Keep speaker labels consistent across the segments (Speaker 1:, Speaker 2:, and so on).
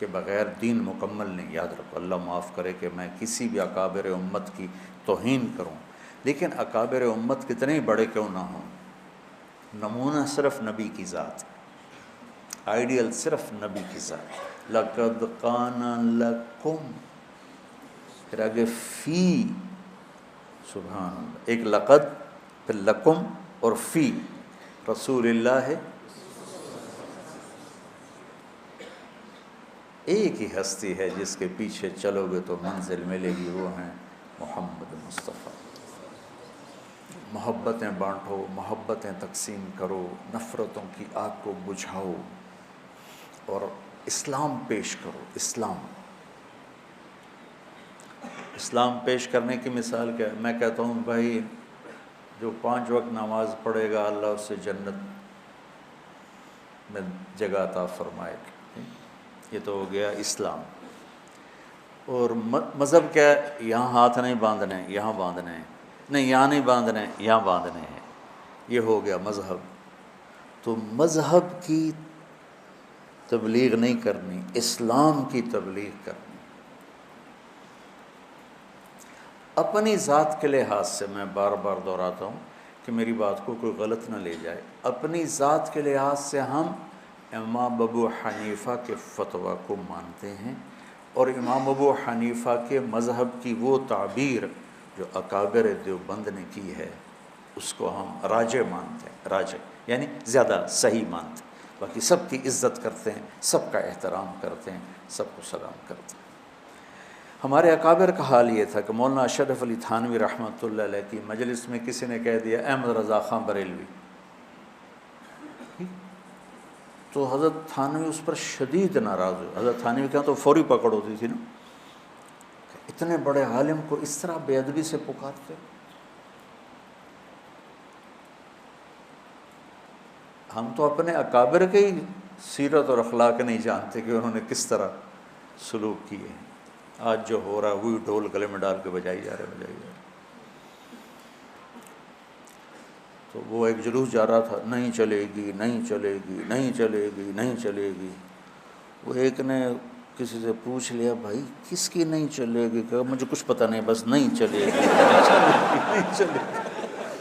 Speaker 1: کے بغیر دین مکمل نہیں. یاد رکھو، اللہ معاف کرے کہ میں کسی بھی اکابر امت کی توہین کروں، لیکن اکابر امت کتنے ہی بڑے کیوں نہ ہوں، نمونہ صرف نبی کی ذات، آئیڈیل صرف نبی کی ذات. لَقَدْ قَانَ لَكُمْ، پھر آگے فی، سبحان اللہ، ایک لقد، پھر لکم اور فی رسول اللہ ہے. ایک ہی ہستی ہے جس کے پیچھے چلو گے تو منزل ملے گی، وہ ہیں محمد مصطفیٰ. محبتیں بانٹو، محبتیں تقسیم کرو، نفرتوں کی آگ کو بجھاؤ اور اسلام پیش کرو. اسلام پیش کرنے کی مثال کیا ہے؟ میں کہتا ہوں بھائی جو 5 وقت نماز پڑھے گا اللہ اس سے جنت میں جگہ عطا فرمائے گا. یہ تو ہو گیا اسلام. اور مذہب کیا ہے؟ یہاں ہاتھ نہیں باندھنے، یہاں باندھنے ہیں، نہیں یہاں نہیں باندھنے، یہاں باندھنے ہیں. یہ ہو گیا مذہب. تو مذہب کی تبلیغ نہیں کرنی، اسلام کی تبلیغ کرنی. اپنی ذات کے لحاظ سے میں بار بار دہراتا ہوں کہ میری بات کو کوئی غلط نہ لے جائے. اپنی ذات کے لحاظ سے ہم امام ابو حنیفہ کے فتویٰ کو مانتے ہیں، اور امام ابو حنیفہ کے مذہب کی وہ تعبیر جو اکابر دیوبند نے کی ہے اس کو ہم راجح مانتے ہیں. راجح یعنی زیادہ صحیح مانتے ہیں. باقی سب کی عزت کرتے ہیں، سب کا احترام کرتے ہیں، سب کو سلام کرتے ہیں. ہمارے اکابر کا حال یہ تھا کہ مولانا اشرف علی تھانوی رحمۃ اللہ علیہ کی مجلس میں کسی نے کہہ دیا احمد رضا خان بریلوی، تو حضرت تھانوی اس پر شدید ناراض ہوئے. حضرت تھانوی کے ہاں تو فوری پکڑ ہوتی تھی نا، اتنے بڑے عالم کو اس طرح بے ادبی سے پکارتے. ہم تو اپنے اکابر کے ہی سیرت اور اخلاق نہیں جانتے کہ انہوں نے کس طرح سلوک کیے ہیں. آج جو ہو رہا ہے وہی ڈھول گلے میں ڈال کے بجائی جا رہے. تو وہ ایک جلوس جا رہا تھا، نہیں چلے گی، نہیں چلے گی، نہیں چلے گی، نہیں چلے گی. وہ ایک نے کسی سے پوچھ لیا بھائی کس کی نہیں چلے گی؟ کہ مجھے کچھ پتہ نہیں، بس نہیں چلے گی، نہیں چلے گی.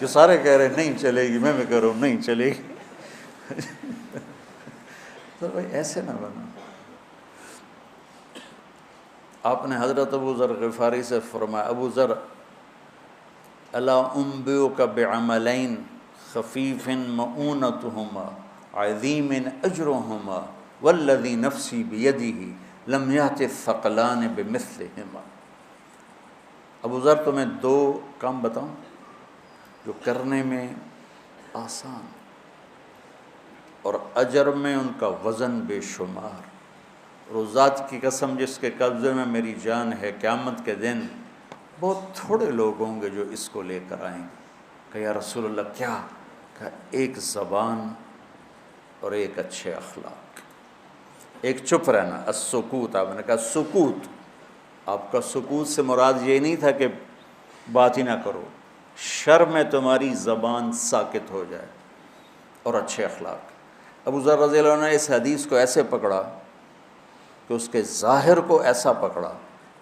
Speaker 1: جو سارے کہہ رہے ہیں نہیں چلے گی، میں کہہ رہا ہوں نہیں چلے گی. تو بھائی ایسے نہ بنا. آپ نے حضرت ابو ذر غفاری سے فرمایا، ابو ذر الا انبئک بعملین خفیف مؤونتہما عظیم اجرہما والذی نفسی بیدہ لم یأت الثقلان بمثلہما. ابو ذر تمہیں 2 کام بتاؤں جو کرنے میں آسان اور اجر میں ان کا وزن بے شمار. روزات کی قسم جس کے قبضے میں میری جان ہے، قیامت کے دن بہت تھوڑے لوگ ہوں گے جو اس کو لے کر آئیں. کہ یا رسول اللہ کیا؟ کہ ایک زبان اور ایک اچھے اخلاق، ایک چپ رہنا. السکوت، آپ نے کہا سکوت. آپ کا سکوت سے مراد یہ نہیں تھا کہ بات ہی نہ کرو، شر میں تمہاری زبان ساکت ہو جائے، اور اچھے اخلاق. ابو ذر رضی اللہ عنہ نے اس حدیث کو ایسے پکڑا کہ اس کے ظاہر کو ایسا پکڑا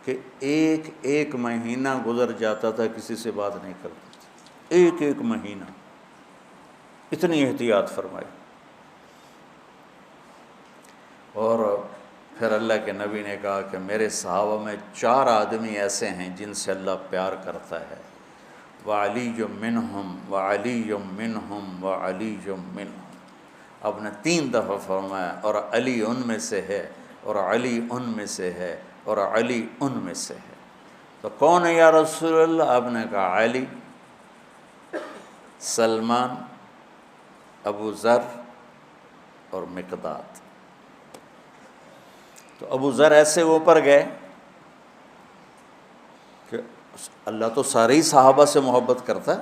Speaker 1: کہ ایک مہینہ گزر جاتا تھا کسی سے بات نہیں کرتا تھا. ایک مہینہ، اتنی احتیاط فرمائی. اور پھر اللہ کے نبی نے کہا کہ میرے صحابہ میں 4 آدمی ایسے ہیں جن سے اللہ پیار کرتا ہے، وعلی منہم وعلی منہم وعلی منہم. آپ نے 3 دفعہ فرمایا اور علی ان میں سے ہے، اور علی ان میں سے ہے، اور علی ان میں سے ہے. تو کون ہے یا رسول اللہ؟ آپ نے کہا علی، سلمان، ابو ذر اور مقداد. تو ابو ذر ایسے اوپر گئے کہ اللہ تو سارے ہی صحابہ سے محبت کرتا ہے،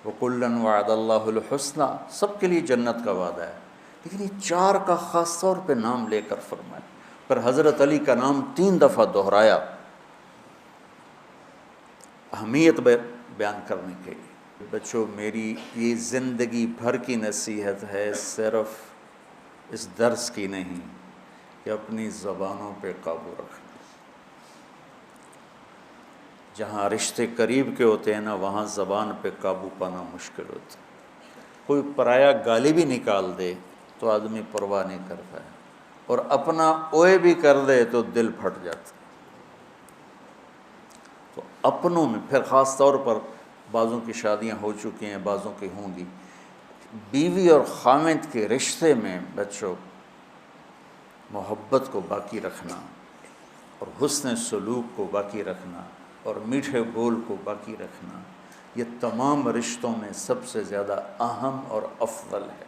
Speaker 1: وَكُلًّا وَعَدَ اللَّهُ الْحُسْنَى، سب کے لیے جنت کا وعدہ ہے. لیکن یہ 4 کا خاص طور پہ نام لے کر فرمایا. پر حضرت علی کا نام 3 دفعہ دہرایا اہمیت بیان کرنے کے لیے. بچوں میری یہ زندگی بھر کی نصیحت ہے، صرف اس درس کی نہیں. کہ اپنی زبانوں پہ قابو رکھنا۔ جہاں رشتے قریب کے ہوتے ہیں نا، وہاں زبان پہ قابو پانا مشکل ہوتا ہے۔ کوئی پرایا گالی بھی نکال دے تو آدمی پرواہ نہیں کرتا ہے، اور اپنا اوئے بھی کر دے تو دل پھٹ جاتا ہے۔ تو اپنوں میں پھر خاص طور پر بعضوں کی شادیاں ہو چکی ہیں، بعضوں کی ہوں گی، بیوی اور خاوند کے رشتے میں بچوں محبت کو باقی رکھنا اور حسن سلوک کو باقی رکھنا اور میٹھے بول کو باقی رکھنا، یہ تمام رشتوں میں سب سے زیادہ اہم اور افضل ہے۔